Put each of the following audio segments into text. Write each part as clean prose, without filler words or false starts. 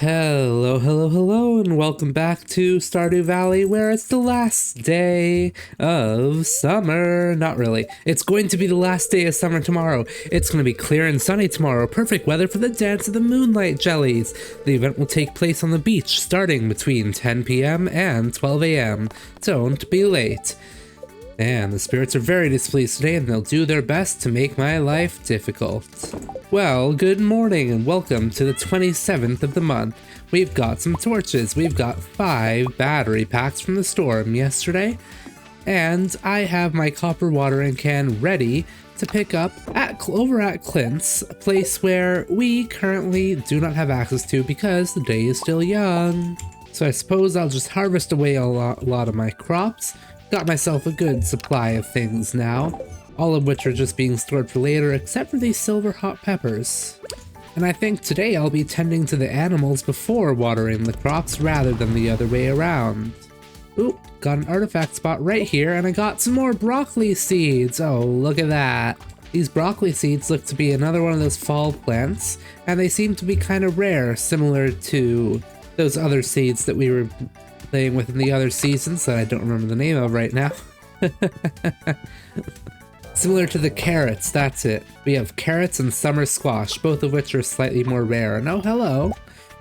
Hello, and welcome back to Stardew Valley, where it's the last day of summer. Not really. It's going to be the last day of summer tomorrow. It's going to be clear and sunny tomorrow. Perfect weather for the dance of the moonlight jellies. The event will take place on the beach starting between 10 p.m. and 12 a.m. Don't be late. And the spirits are very displeased today, and they'll do their best to make my life difficult. Well, good morning and welcome to the 27th of the month. We've got some torches. We've got 5 battery packs from the storm yesterday. And I have my copper watering can ready to pick up over at Clint's, a place where we currently do not have access to because the day is still young. So I suppose I'll just harvest away a lot of my crops. Got myself a good supply of things now, all of which are just being stored for later except for these silver hot peppers. And I think today I'll be tending to the animals before watering the crops rather than the other way around. Ooh, got an artifact spot right here, and I got some more broccoli seeds. Oh, look at that. These broccoli seeds look to be another one of those fall plants, and they seem to be kind of rare, similar to those other seeds that we were playing with in the other seasons that I don't remember the name of right now. Similar to the carrots, that's it. We have carrots and summer squash, both of which are slightly more rare. And oh, hello.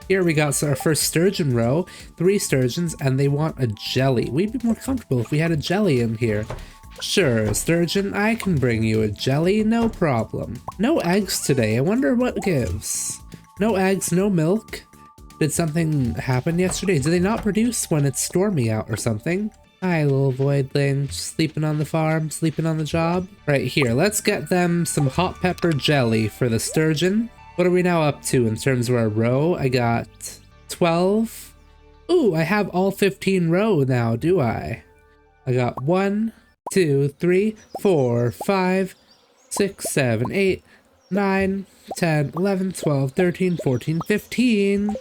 Here we got our first sturgeon row, 3 sturgeons, and they want a jelly. We'd be more comfortable if we had a jelly in here. Sure, sturgeon, I can bring you a jelly, no problem. No eggs today, I wonder what gives. No eggs, no milk. Did something happen yesterday? Do they not produce when it's stormy out or something? Hi, little voidling. Sleeping on the farm, sleeping on the job. Right here, let's get them some hot pepper jelly for the sturgeon. What are we now up to in terms of our row? I got 12. Ooh, I have all 15 row now, do I? I got 1, 2, 3, 4, 5, 6, 7, 8, 9, 10, 11, 12, 13, 14, 15.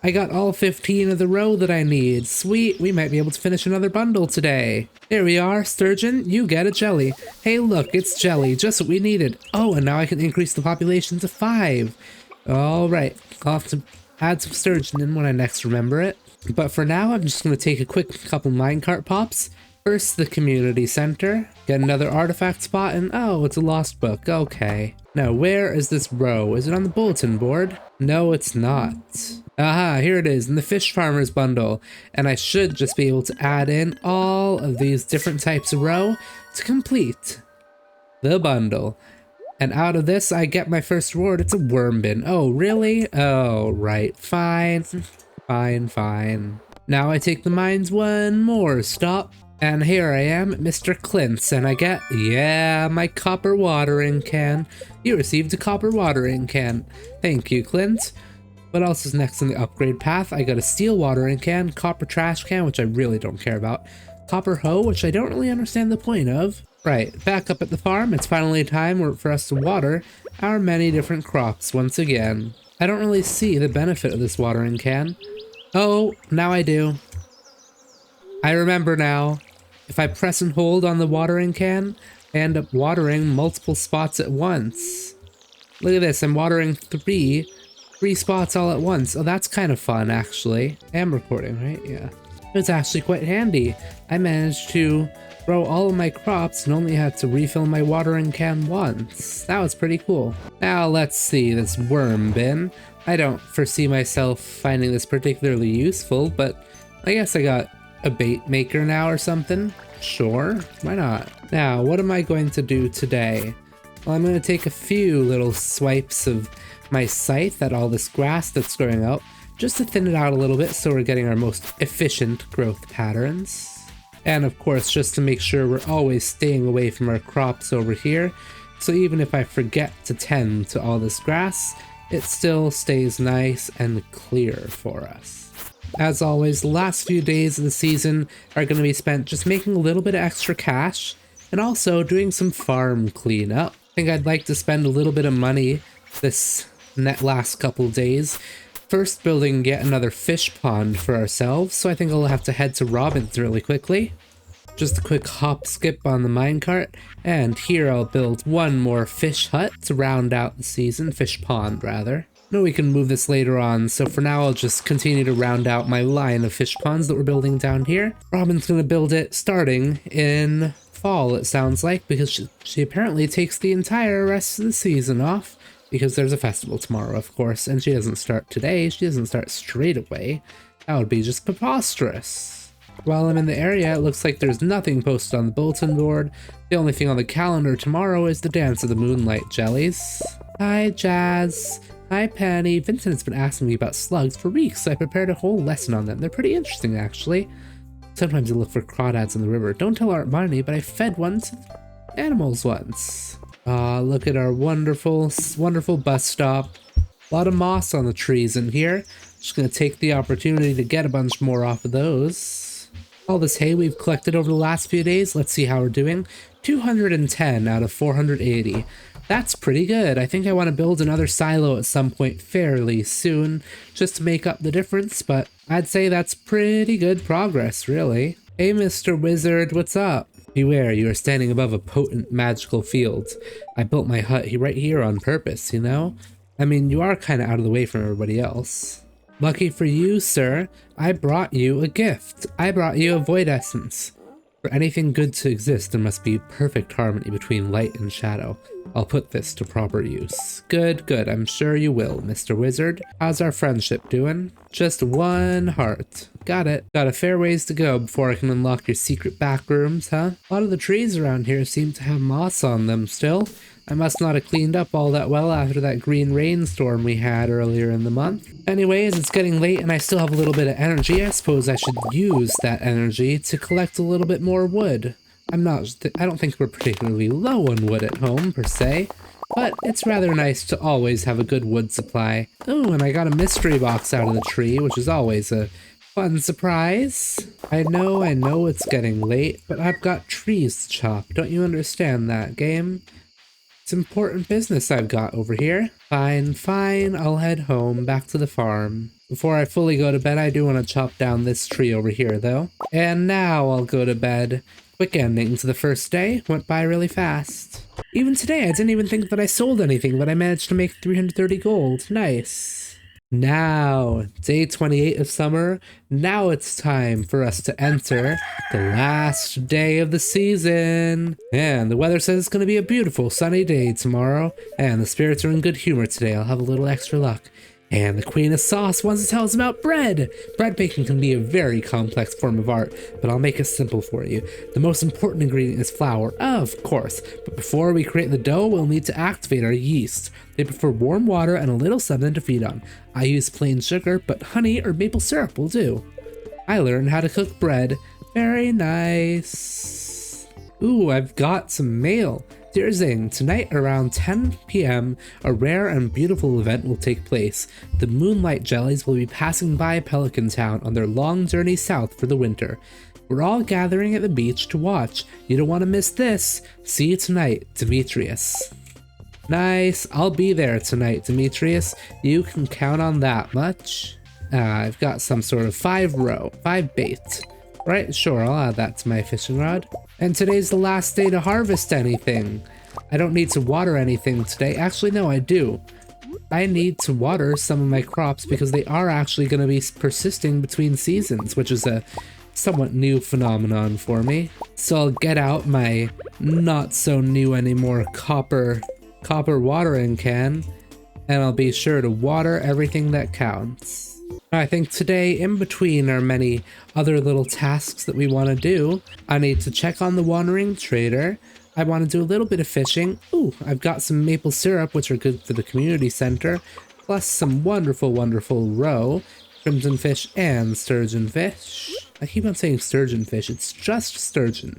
I got all 15 of the row that I need. Sweet, we might be able to finish another bundle today. Here we are, sturgeon, you get a jelly. Hey look, it's jelly, just what we needed. Oh, and now I can increase the population to 5. Alright, I'll have to add some sturgeon in when I next remember it. But for now, I'm just going to take a quick couple minecart pops. First, the community center. Get another artifact spot, and oh, it's a lost book. Okay. Now, where is this row? Is it on the bulletin board? No, it's not. Aha, here it is in the fish farmer's bundle. And I should just be able to add in all of these different types of row to complete the bundle. And out of this, I get my first reward. It's a worm bin. Oh, really? Oh, right. Fine. Fine. Now I take the mines one more stop. And here I am at Mr. Clint's, and I get, yeah, my copper watering can. You received a copper watering can. Thank you, Clint. What else is next on the upgrade path? I got a steel watering can, copper trash can, which I really don't care about, copper hoe, which I don't really understand the point of. Right, back up at the farm, it's finally time for us to water our many different crops once again. I don't really see the benefit of this watering can. Oh, now I do. I remember now. If I press and hold on the watering can, I end up watering multiple spots at once. Look at this, I'm watering three spots all at once. Oh, that's kind of fun, actually. I am recording, right? Yeah. It's actually quite handy. I managed to grow all of my crops and only had to refill my watering can once. That was pretty cool. Now let's see this worm bin. I don't foresee myself finding this particularly useful, but I guess I got a bait maker now or something? Sure, why not? Now, what am I going to do today? Well, I'm going to take a few little swipes of my scythe at all this grass that's growing up, just to thin it out a little bit so we're getting our most efficient growth patterns. And of course, just to make sure we're always staying away from our crops over here, so even if I forget to tend to all this grass, it still stays nice and clear for us. As always, the last few days of the season are going to be spent just making a little bit of extra cash and also doing some farm cleanup. I think I'd like to spend a little bit of money this last couple days. First, building yet another fish pond for ourselves, so I think I'll have to head to Robin's really quickly. Just a quick hop skip on the minecart, and here I'll build one more fish hut to round out the season, fish pond rather. know we can move this later on, so for now I'll just continue to round out my line of fish ponds that we're building down here. Robin's gonna build it starting in fall, it sounds like, because she apparently takes the entire rest of the season off, because there's a festival tomorrow, of course, and she doesn't start today, she doesn't start straight away. That would be just preposterous. While I'm in the area, it looks like there's nothing posted on the bulletin board. The only thing on the calendar tomorrow is the dance of the moonlight jellies. Hi, Jazz. Hi, Penny. Vincent's been asking me about slugs for weeks, so I prepared a whole lesson on them. They're pretty interesting, actually. Sometimes you look for crawdads in the river. Don't tell Aunt Marnie, but I fed one to animals once. Look at our wonderful, wonderful bus stop. A lot of moss on the trees in here. Just gonna take the opportunity to get a bunch more off of those. All this hay we've collected over the last few days, let's see how we're doing. 210 out of 480. That's pretty good. I think I want to build another silo at some point fairly soon, just to make up the difference, but I'd say that's pretty good progress, really. Hey, Mr. Wizard, what's up? Beware, you are standing above a potent magical field. I built my hut right here on purpose, you know? I mean, you are kind of out of the way from everybody else. Lucky for you, sir, I brought you a gift. I brought you a void essence. For anything good to exist, there must be perfect harmony between light and shadow. I'll put this to proper use. Good, good, I'm sure you will, Mr. Wizard. How's our friendship doing? Just one heart. Got it. Got a fair ways to go before I can unlock your secret back rooms, huh? A lot of the trees around here seem to have moss on them still. I must not have cleaned up all that well after that green rainstorm we had earlier in the month. Anyways, it's getting late and I still have a little bit of energy. I suppose I should use that energy to collect a little bit more wood. I don't think we're particularly low on wood at home, per se, but it's rather nice to always have a good wood supply. Oh, and I got a mystery box out of the tree, which is always a fun surprise. I know it's getting late, but I've got trees to chop. Don't you understand that, game? It's important business I've got over here. Fine, fine, I'll head home, back to the farm. Before I fully go to bed, I do want to chop down this tree over here, though. And now I'll go to bed. Quick ending to the first day, went by really fast. Even today, I didn't even think that I sold anything, but I managed to make 330 gold. Nice. Now, day 28 of summer, now it's time for us to enter the last day of the season. And the weather says it's going to be a beautiful sunny day tomorrow, and the spirits are in good humor today. I'll have a little extra luck. And the Queen of Sauce wants to tell us about bread. Bread baking can be a very complex form of art, but I'll make it simple for you. The most important ingredient is flour, of course, but before we create the dough, we'll need to activate our yeast. They prefer warm water and a little something to feed on. I use plain sugar, but honey or maple syrup will do. I learned how to cook bread. Very nice. Ooh, I've got some mail. Dear Zing, tonight around 10 p.m., a rare and beautiful event will take place. The moonlight jellies will be passing by Pelican Town on their long journey south for the winter. We're all gathering at the beach to watch. You don't want to miss this. See you tonight, Demetrius. Nice, I'll be there tonight, Demetrius. You can count on that much. I've got some sort of 5 bait. Right, sure, I'll add that to my fishing rod. And today's the last day to harvest anything. I don't need to water anything today. Actually, no, I do. I need to water some of my crops because they are actually going to be persisting between seasons, which is a somewhat new phenomenon for me. So I'll get out my not so new anymore copper watering can, and I'll be sure to water everything that counts. I think today, in between our many other little tasks that we want to do, I need to check on the wandering trader. I want to do a little bit of fishing. Ooh, I've got some maple syrup, which are good for the community center, plus some wonderful, wonderful roe, crimson fish, and sturgeon fish. I keep on saying sturgeon fish. It's just sturgeon.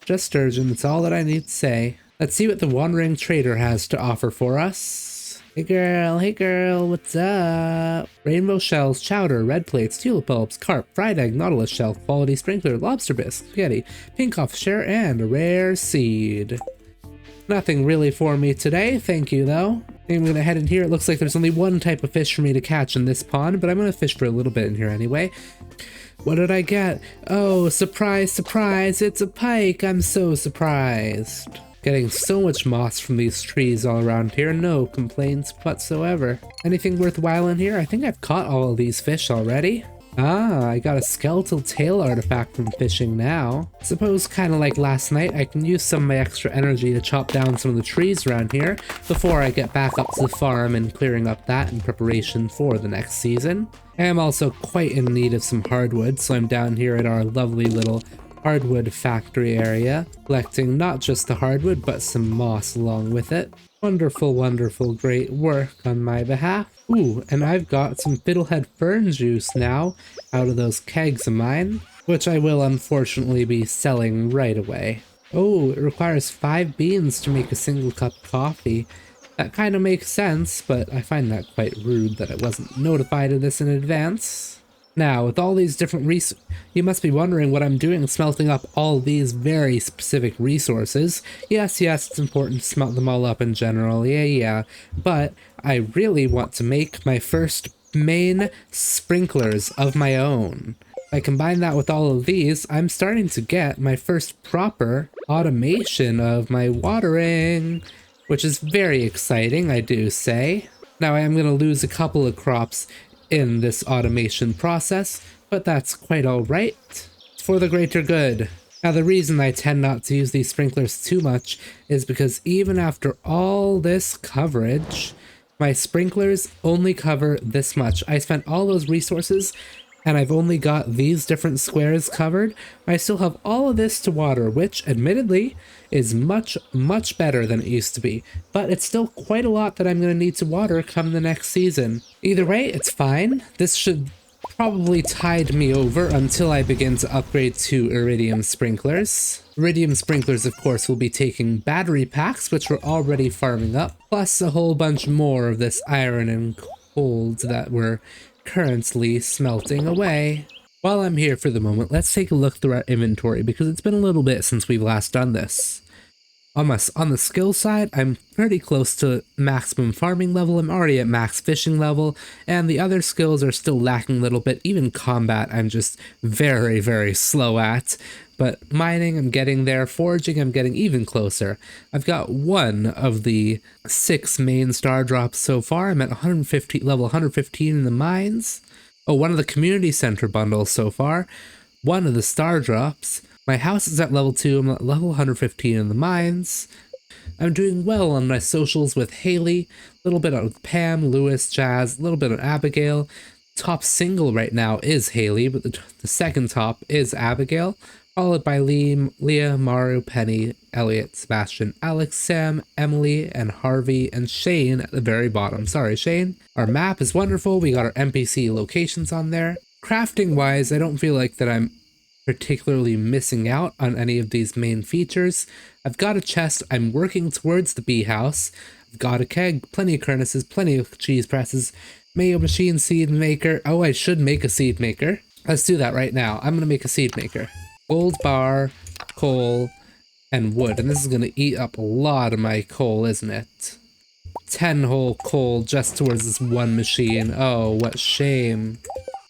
Just sturgeon. That's all that I need to say. Let's see what the wandering trader has to offer for us. Hey girl, what's up? Rainbow shells, chowder, red plates, tulip bulbs, carp, fried egg, nautilus shell, quality sprinkler, lobster bisque, spaghetti, pink off share, and a rare seed. Nothing really for me today, thank you though. I'm gonna head in here. It looks like there's only one type of fish for me to catch in this pond, but I'm gonna fish for a little bit in here anyway. What did I get? Oh, surprise, surprise, it's a pike. I'm so surprised. Getting so much moss from these trees all around here, no complaints whatsoever. Anything worthwhile in here? I think I've caught all of these fish already. Ah, I got a skeletal tail artifact from fishing now. Suppose kind of like last night, I can use some of my extra energy to chop down some of the trees around here before I get back up to the farm and clearing up that in preparation for the next season. I am also quite in need of some hardwood, so I'm down here at our lovely little hardwood factory area, collecting not just the hardwood but some moss along with it. Wonderful, wonderful, great work on my behalf. Ooh, and I've got some fiddlehead fern juice now out of those kegs of mine, which I will unfortunately be selling right away. Oh, it requires 5 beans to make a single cup of coffee. That kind of makes sense, but I find that quite rude that I wasn't notified of this in advance. Now, with all these different you must be wondering what I'm doing smelting up all these very specific resources. Yes, it's important to smelt them all up in general, yeah, but I really want to make my first main sprinklers of my own. If I combine that with all of these, I'm starting to get my first proper automation of my watering, which is very exciting, I do say. Now, I am going to lose a couple of crops in this automation process, but that's quite alright. It's for the greater good. Now, the reason I tend not to use these sprinklers too much is because even after all this coverage, my sprinklers only cover this much. I spent all those resources and I've only got these different squares covered. I still have all of this to water, which admittedly is much, much better than it used to be, but it's still quite a lot that I'm going to need to water come the next season. Either way, it's fine. This should probably tide me over until I begin to upgrade to iridium sprinklers. Iridium sprinklers, of course, will be taking battery packs, which we're already farming up, plus a whole bunch more of this iron and gold that we're currently smelting away. While I'm here for the moment, let's take a look through our inventory because it's been a little bit since we've last done this. On the skill side, I'm pretty close to maximum farming level. I'm already at max fishing level, and the other skills are still lacking a little bit. Even combat, I'm just very, very slow at. But mining, I'm getting there. Foraging, I'm getting even closer. I've got one of the 6 main star drops so far. I'm at level 115 in the mines. Oh, one of the community center bundles so far. One of the star drops. My house is at level 2, I'm at level 115 in the mines. I'm doing well on my socials with Haley, a little bit on Pam, Lewis, Jazz, a little bit on Abigail. Top single right now is Haley, but the second top is Abigail, followed by Leah, Maru, Penny, Elliot, Sebastian, Alex, Sam, Emily, and Harvey, and Shane at the very bottom. Sorry, Shane. Our map is wonderful. We got our NPC locations on there. Crafting wise, I don't feel like that I'm particularly missing out on any of these main features. I've got a chest, I'm working towards the bee house. I've got a keg, plenty of cornices, plenty of cheese presses, mayo machine, seed maker. Oh, I should make a seed maker. Let's do that right now. I'm gonna make a seed maker. Gold bar, coal, and wood. And this is gonna eat up a lot of my coal, isn't it? 10 whole coal just towards this one machine. Oh, what shame.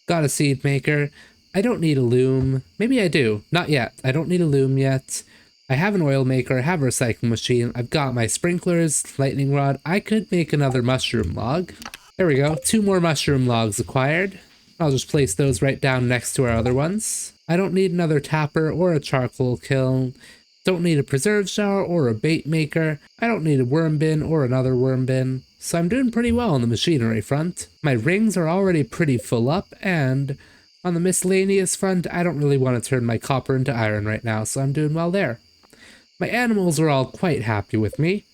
Got a seed maker. I don't need a loom. Maybe I do. Not yet. I don't need a loom yet. I have an oil maker. I have a recycling machine. I've got my sprinklers, lightning rod. I could make another mushroom log. There we go. 2 more mushroom logs acquired. I'll just place those right down next to our other ones. I don't need another tapper or a charcoal kiln. Don't need a preserve shower or a bait maker. I don't need a worm bin or another worm bin. So I'm doing pretty well on the machinery front. My rings are already pretty full up, and on the miscellaneous front, I don't really want to turn my copper into iron right now, so I'm doing well there. My animals are all quite happy with me.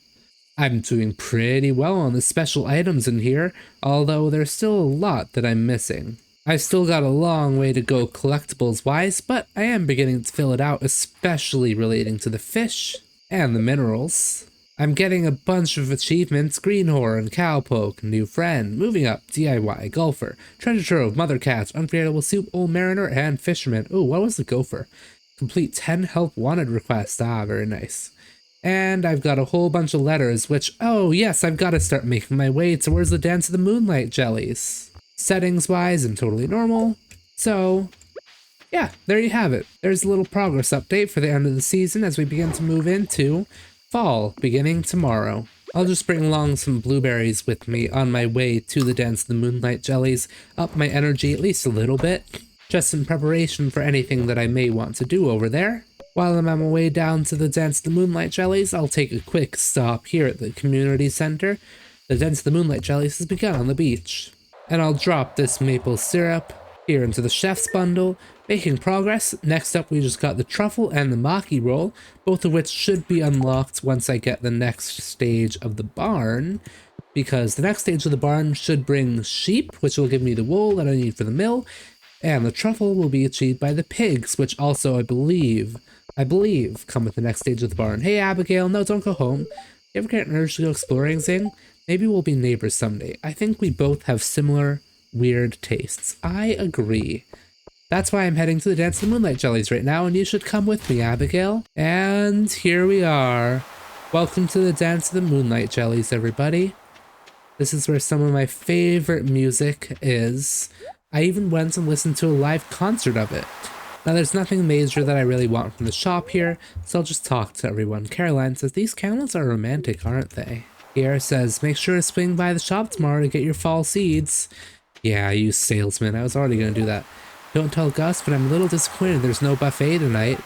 I'm doing pretty well on the special items in here, although there's still a lot that I'm missing. I've still got a long way to go collectibles-wise, but I am beginning to fill it out, especially relating to the fish and the minerals. I'm getting a bunch of achievements: greenhorn, cowpoke, new friend, moving up, DIY, golfer, treasure trove, mother cat, unforgettable soup, old mariner, and fisherman. Ooh, what was the gopher? Complete 10 help wanted requests. Ah, very nice. And I've got a whole bunch of letters, which, oh yes, I've got to start making my way towards the dance of the moonlight jellies. Settings wise, I'm totally normal. So yeah, there you have it. There's a little progress update for the end of the season as we begin to move into fall, beginning tomorrow. I'll just bring along some blueberries with me on my way to the dance of the moonlight jellies, up my energy at least a little bit, just in preparation for anything that I may want to do over there. While I'm on my way down to the dance of the moonlight jellies, I'll take a quick stop here at the community center. The dance of the moonlight jellies has begun on the beach. And I'll drop this maple syrup here into the chef's bundle, making progress. Next up, we just got the truffle and the maki roll, both of which should be unlocked once I get the next stage of the barn, because the next stage of the barn should bring sheep, which will give me the wool that I need for the mill, and the truffle will be achieved by the pigs, which also I believe come with the next stage of the barn. Hey Abigail, no, don't go home. You ever get an urge to go exploring, Zing? Maybe we'll be neighbors someday. I think we both have similar weird tastes. I agree. That's why I'm heading to the dance of the moonlight jellies right now, and you should come with me, Abigail. And here we are. Welcome to the dance of the moonlight jellies, everybody. This is where some of my favorite music is. I even went and listened to a live concert of it. Now there's nothing major that I really want from the shop here, so I'll just talk to everyone. Caroline says, these candles are romantic, aren't they? Pierre says, make sure to swing by the shop tomorrow to get your fall seeds. Yeah, you salesman, I was already gonna do that. Don't tell Gus, but I'm a little disappointed there's no buffet tonight.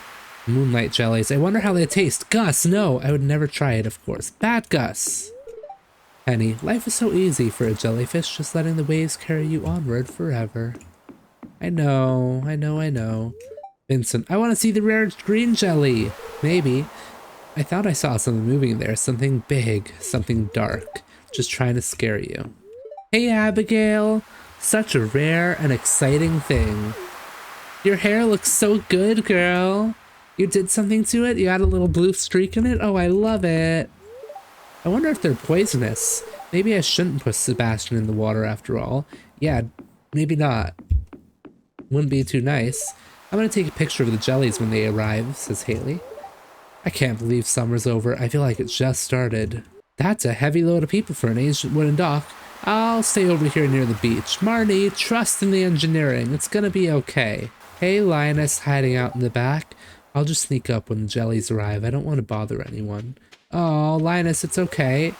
Moonlight jellies, I wonder how they taste. Gus, no, I would never try it, of course. Bad Gus. Penny, life is so easy for a jellyfish, just letting the waves carry you onward forever. I know. Vincent, I want to see the rare green jelly. Maybe. I thought I saw something moving there. Something big. Something dark. Just trying to scare you. Hey, Abigail. Such a rare and exciting thing. Your hair looks so good, girl. You did something to it? You got a little blue streak in it? Oh, I love it. I wonder if they're poisonous. Maybe I shouldn't put Sebastian in the water after all. Yeah, maybe not. Wouldn't be too nice. I'm gonna take a picture of the jellies when they arrive, says Haley. I can't believe summer's over. I feel like it just started. That's a heavy load of people for an ancient wooden dock. I'll stay over here near the beach. Marnie, trust in the engineering. It's gonna be okay. Hey, Linus, hiding out in the back. I'll just sneak up when the jellies arrive. I don't want to bother anyone. Oh, Linus, it's okay.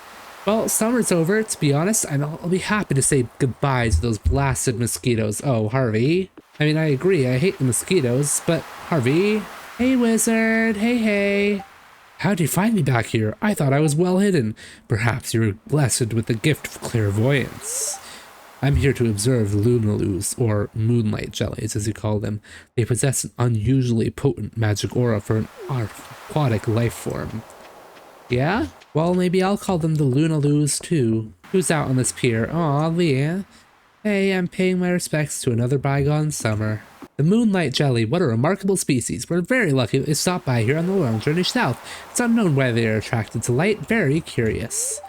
Well, summer's over. To be honest, I'll be happy to say goodbye to those blasted mosquitoes. Oh, Harvey. I mean, I agree. I hate the mosquitoes, but Harvey. Hey, wizard. Hey. How'd you find me back here? I thought I was well hidden. Perhaps you were blessed with the gift of clairvoyance. I'm here to observe Lunaloos, or moonlight jellies as you call them. They possess an unusually potent magic aura for an aquatic life form. Yeah? Well, maybe I'll call them the Lunaloos too. Who's out on this pier? Aw, Leah. Hey, I'm paying my respects to another bygone summer. The moonlight jelly, what a remarkable species. We're very lucky to stop by here on the long journey south. It's unknown why they are attracted to light. Very curious.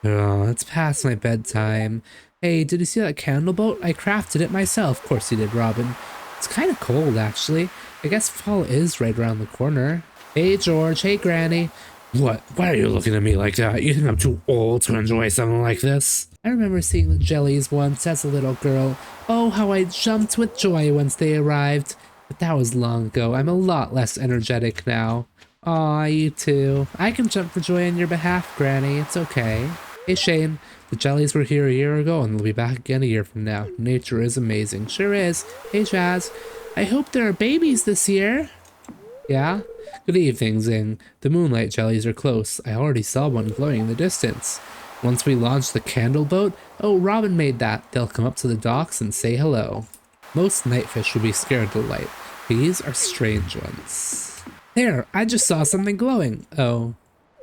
Oh, it's past my bedtime. Hey, did you see that candle boat? I crafted it myself. Of course you did, Robin. It's kind of cold, actually. I guess fall is right around the corner. Hey, George. Hey, Granny. What? Why are you looking at me like that? You think I'm too old to enjoy something like this? I remember seeing the jellies once as a little girl. Oh, how I jumped with joy once they arrived. But that was long ago. I'm a lot less energetic now. Aw, you too. I can jump for joy on your behalf, Granny. It's okay. Hey, Shane. The jellies were here a year ago and they'll be back again a year from now. Nature is amazing. Sure is. Hey, Jazz. I hope there are babies this year. Yeah? Good evening, Zing. The moonlight jellies are close. I already saw one glowing in the distance. Once we launch the candle boat, oh, Robin made that. They'll come up to the docks and say hello. Most nightfish would be scared of light. These are strange ones. There, I just saw something glowing. Oh,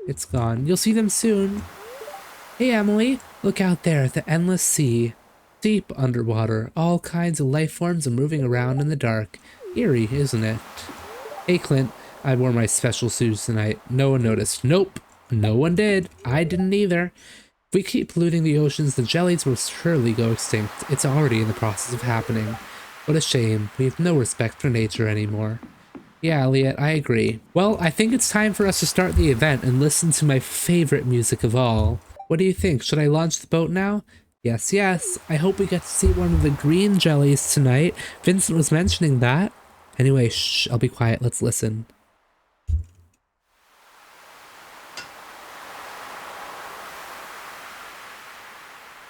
it's gone. You'll see them soon. Hey, Emily, look out there at the endless sea. Deep underwater, all kinds of life forms are moving around in the dark. Eerie, isn't it? Hey, Clint, I wore my special suits tonight. No one noticed. Nope, no one did. I didn't either. If we keep polluting the oceans, the jellies will surely go extinct. It's already in the process of happening. What a shame. We have no respect for nature anymore. Yeah, Elliot, I agree. Well, I think it's time for us to start the event and listen to my favorite music of all. What do you think? Should I launch the boat now? Yes. I hope we get to see one of the green jellies tonight. Vincent was mentioning that. Anyway, shh, I'll be quiet. Let's listen.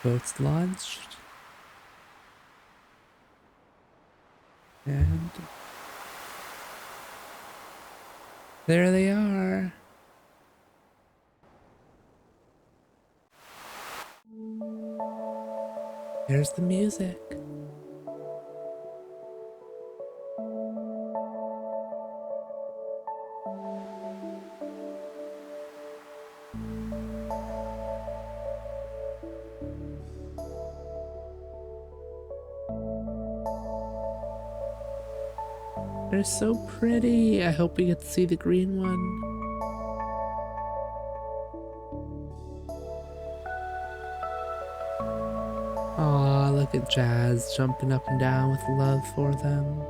Boats launched. And there they are. There's the music. They're so pretty. I hope we get to see the green one. Aw, look at Jazz jumping up and down with love for them.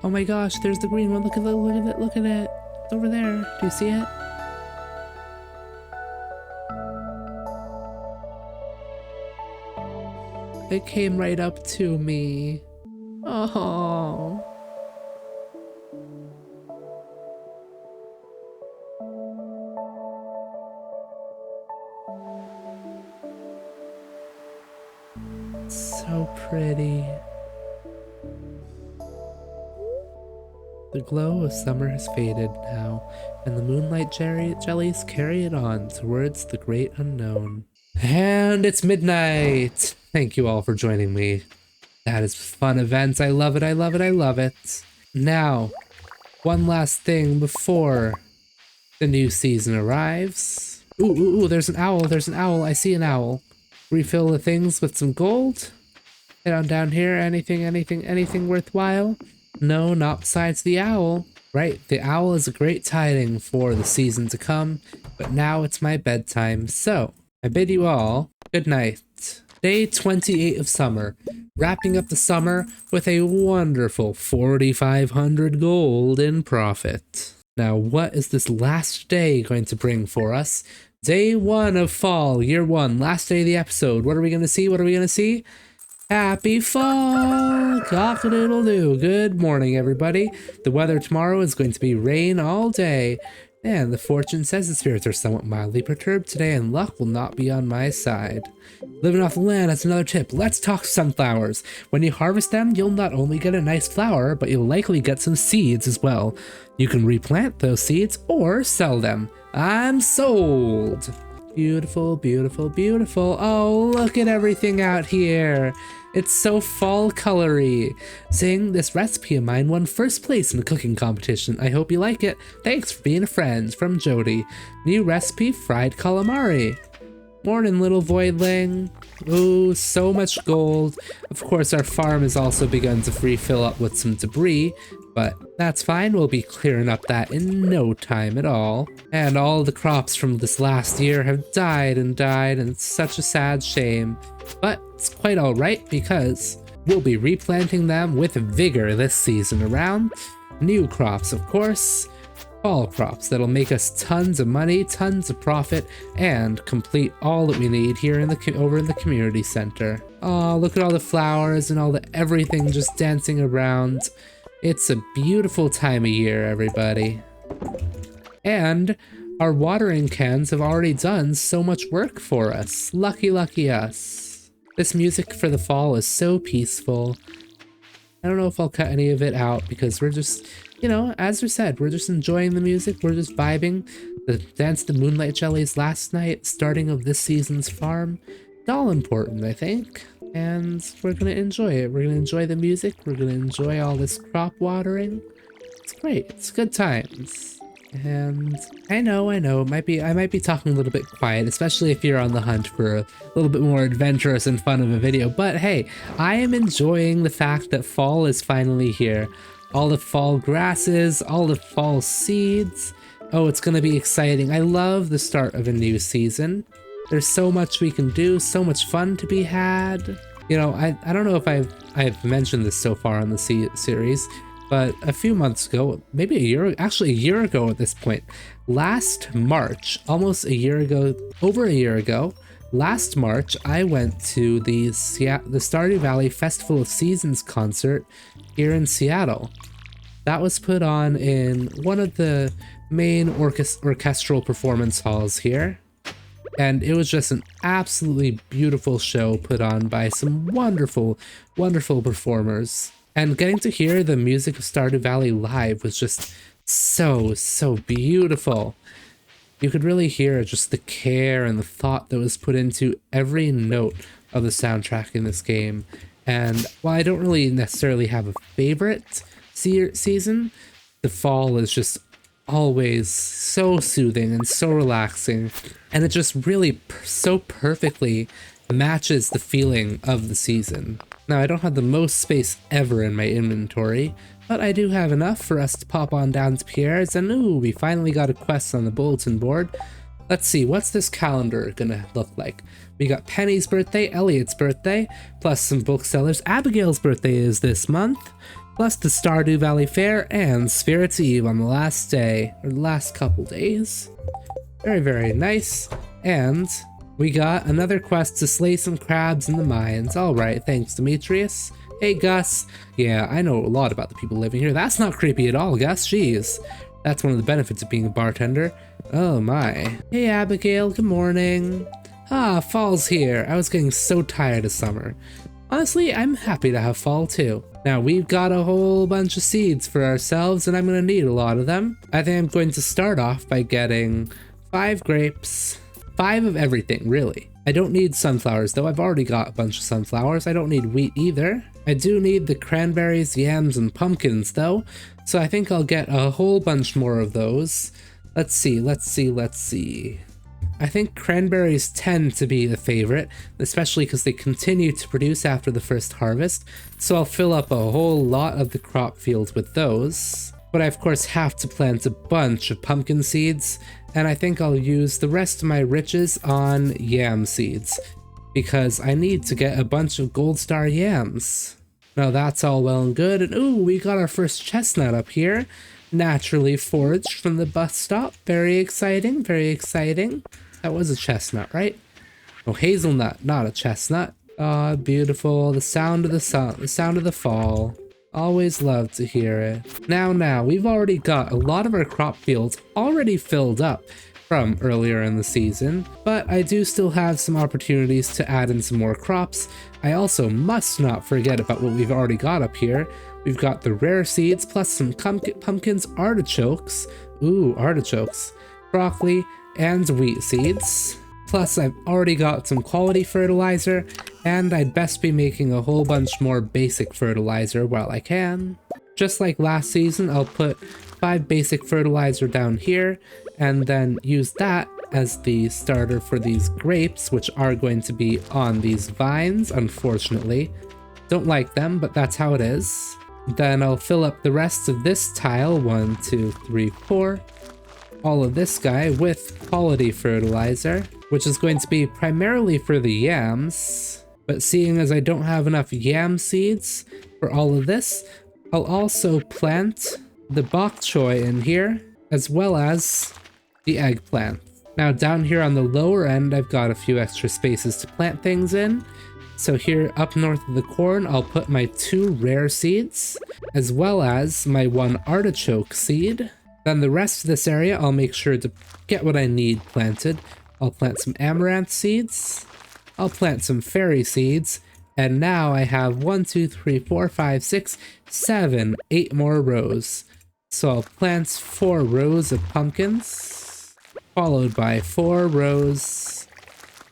Oh my gosh, there's the green one. Look at it, look at it, look at it. It's over there. Do you see it? It came right up to me. Oh. So pretty. The glow of summer has faded now, and the moonlight jellies carry it on towards the great unknown. And it's midnight! Thank you all for joining me. That is fun events. I love it, I love it, I love it. Now, one last thing before the new season arrives. Ooh, there's an owl, I see an owl. Refill the things with some gold. Head on down here, anything worthwhile? No, not besides the owl. Right, the owl is a great tiding for the season to come, but now it's my bedtime, so I bid you all good night. Day 28 of summer, wrapping up the summer with a wonderful 4,500 gold in profit. Now, what is this last day going to bring for us? Day 1 of fall, year 1, last day of the episode. What are we going to see? What are we going to see? Happy fall! Cock-a-doodle-doo. Good morning, everybody. The weather tomorrow is going to be rain all day. And the fortune says the spirits are somewhat mildly perturbed today and luck will not be on my side. Living off the land, that's another tip. Let's talk sunflowers. When you harvest them, you'll not only get a nice flower, but you'll likely get some seeds as well. You can replant those seeds or sell them. I'm sold! Beautiful, beautiful, beautiful. Oh, look at everything out here. It's so fall colory. Saying this recipe of mine won first place in a cooking competition. I hope you like it. Thanks for being a friend. From Jody. New recipe, fried calamari. Morning, little voidling. Ooh, so much gold. Of course, our farm has also begun to refill up with some debris, but that's fine. We'll be clearing up that in no time at all. And all the crops from this last year have died, and it's such a sad shame. But it's quite alright because we'll be replanting them with vigor this season around. New crops, of course. Fall crops that'll make us tons of money, tons of profit, and complete all that we need here in over in the community center. Oh, look at all the flowers and all the everything just dancing around. It's a beautiful time of year, everybody. And our watering cans have already done so much work for us. Lucky, lucky us. This music for the fall is so peaceful. I don't know if I'll cut any of it out because we're just, you know, as we said, we're just enjoying the music. We're just vibing. The dance the moonlight jellies last night, starting of this season's farm. It's all important, I think. And we're gonna enjoy it. We're gonna enjoy the music. We're gonna enjoy all this crop watering. It's great. It's good times. And I know, I might be talking a little bit quiet, especially if you're on the hunt for a little bit more adventurous and fun of a video. But hey, I am enjoying the fact that fall is finally here. All the fall grasses, all the fall seeds. Oh, it's gonna be exciting. I love the start of a new season. There's so much we can do, so much fun to be had. You know, I don't know if I've mentioned this so far on the series, but a few months ago, maybe actually a year ago at this point, last March, almost a year ago, over a year ago, last March, I went to the Stardew Valley Festival of Seasons concert here in Seattle. That was put on in one of the main orchestral performance halls here. And it was just an absolutely beautiful show put on by some wonderful, wonderful performers. And getting to hear the music of Stardew Valley live was just so beautiful. You could really hear just the care and the thought that was put into every note of the soundtrack in this game. And while I don't really necessarily have a favorite season, the fall is just always so soothing and so relaxing, and it just really so perfectly matches the feeling of the season. Now, I don't have the most space ever in my inventory, but I do have enough for us to pop on down to Pierre's, and ooh, we finally got a quest on the bulletin board. Let's see, what's this calendar gonna look like? We got Penny's birthday, Elliot's birthday, plus some booksellers. Abigail's birthday is this month, plus the Stardew Valley Fair and Spirit's Eve on the last day, or the last couple days. Very nice. And we got another quest to slay some crabs in the mines. Alright, thanks Demetrius. Hey Gus. Yeah, I know a lot about the people living here. That's not creepy at all, Gus. Jeez. That's one of the benefits of being a bartender. Oh my. Hey Abigail, good morning. Ah, fall's here. I was getting so tired of summer. Honestly, I'm happy to have fall too. Now we've got a whole bunch of seeds for ourselves and I'm gonna need a lot of them. I think I'm going to start off by getting 5 grapes, 5 of everything really. I don't need sunflowers though, I've already got a bunch of sunflowers. I don't need wheat either. I do need the cranberries, yams, and pumpkins though, so I think I'll get a whole bunch more of those. Let's see. I think cranberries tend to be the favorite, especially because they continue to produce after the first harvest, so I'll fill up a whole lot of the crop fields with those. But I of course have to plant a bunch of pumpkin seeds, and I think I'll use the rest of my riches on yam seeds, because I need to get a bunch of gold star yams. Now that's all well and good, and ooh, we got our first chestnut up here. Naturally foraged from the bus stop. Very exciting, very exciting. That was a chestnut, right? Oh, hazelnut, not a chestnut. Ah, beautiful. The sound of the sun, the sound of the fall. Always love to hear it. Now, we've already got a lot of our crop fields already filled up from earlier in the season, but I do still have some opportunities to add in some more crops. I also must not forget about what we've already got up here. We've got the rare seeds plus some pumpkins, artichokes, ooh, artichokes, broccoli, and wheat seeds. Plus I've already got some quality fertilizer, and I'd best be making a whole bunch more basic fertilizer while I can. Just like last season, I'll put 5 basic fertilizer down here, and then use that as the starter for these grapes, which are going to be on these vines, unfortunately. Don't like them, but that's how it is. Then I'll fill up the rest of this tile, 1, 2, 3, 4, all of this guy with quality fertilizer, which is going to be primarily for the yams. But seeing as I don't have enough yam seeds for all of this, I'll also plant the bok choy in here, as well as the eggplant. Now down here on the lower end, I've got a few extra spaces to plant things in. So here up north of the corn, I'll put my 2 rare seeds, as well as my 1 artichoke seed. Then the rest of this area, I'll make sure to get what I need planted. I'll plant some amaranth seeds, I'll plant some fairy seeds, and now I have 1, 2, 3, 4, 5, 6, 7, 8 more rows. So I'll plant 4 rows of pumpkins, followed by 4 rows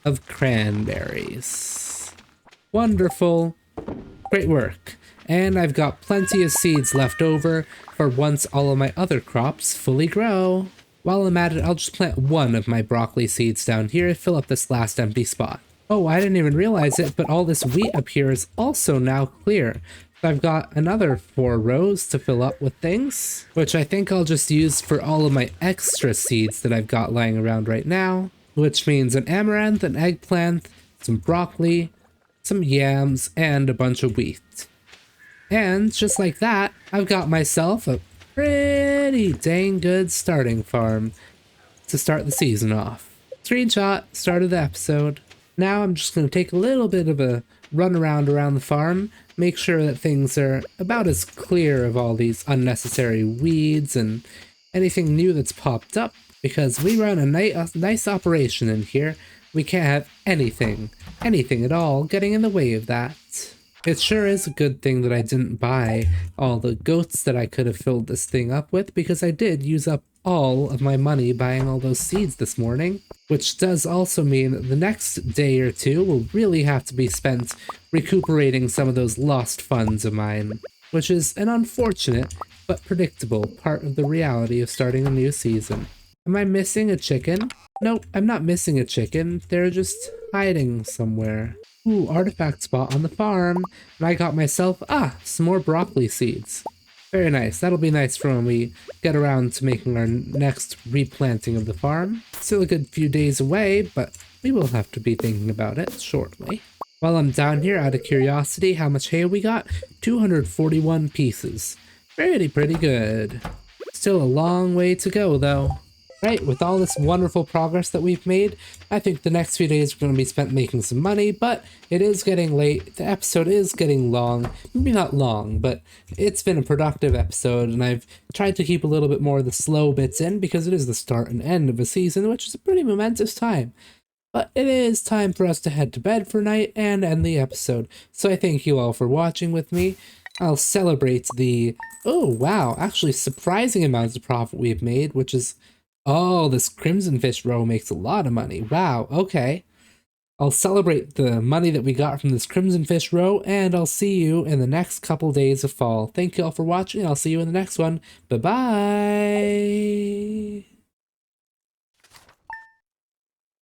of cranberries. Wonderful. Great work. And I've got plenty of seeds left over for once all of my other crops fully grow. While I'm at it, I'll just plant 1 of my broccoli seeds down here to fill up this last empty spot. Oh, I didn't even realize it, but all this wheat up here is also now clear. So I've got another 4 rows to fill up with things, which I think I'll just use for all of my extra seeds that I've got lying around right now, which means an amaranth, an eggplant, some broccoli, some yams, and a bunch of wheat. And just like that, I've got myself a pretty dang good starting farm to start the season off. Screenshot, start of the episode. Now I'm just going to take a little bit of a run around the farm, make sure that things are about as clear of all these unnecessary weeds and anything new that's popped up. because we run a nice operation in here. We can't have anything at all getting in the way of that. It sure is a good thing that I didn't buy all the goats that I could have filled this thing up with, because I did use up all of my money buying all those seeds this morning, which does also mean that the next day or two will really have to be spent recuperating some of those lost funds of mine, which is an unfortunate but predictable part of the reality of starting a new season. Am I missing a chicken? Nope, I'm not missing a chicken. They're just hiding somewhere. Ooh, artifact spot on the farm. And I got myself, some more broccoli seeds. Very nice. That'll be nice for when we get around to making our next replanting of the farm. Still a good few days away, but we will have to be thinking about it shortly. While I'm down here, out of curiosity, how much hay we got? 241 pieces. Pretty good. Still a long way to go, though. Right, with all this wonderful progress that we've made, I think the next few days are going to be spent making some money, but it is getting late. The episode is getting long. Maybe not long, but it's been a productive episode, and I've tried to keep a little bit more of the slow bits in because it is the start and end of a season, which is a pretty momentous time. But it is time for us to head to bed for night and end the episode. So I thank you all for watching with me. I'll celebrate the, oh wow, actually surprising amounts of profit we've made, which is, oh, this Crimson Fish row makes a lot of money. Wow, okay. I'll celebrate the money that we got from this Crimson Fish row, and I'll see you in the next couple days of fall. Thank you all for watching, and I'll see you in the next one. Bye-bye!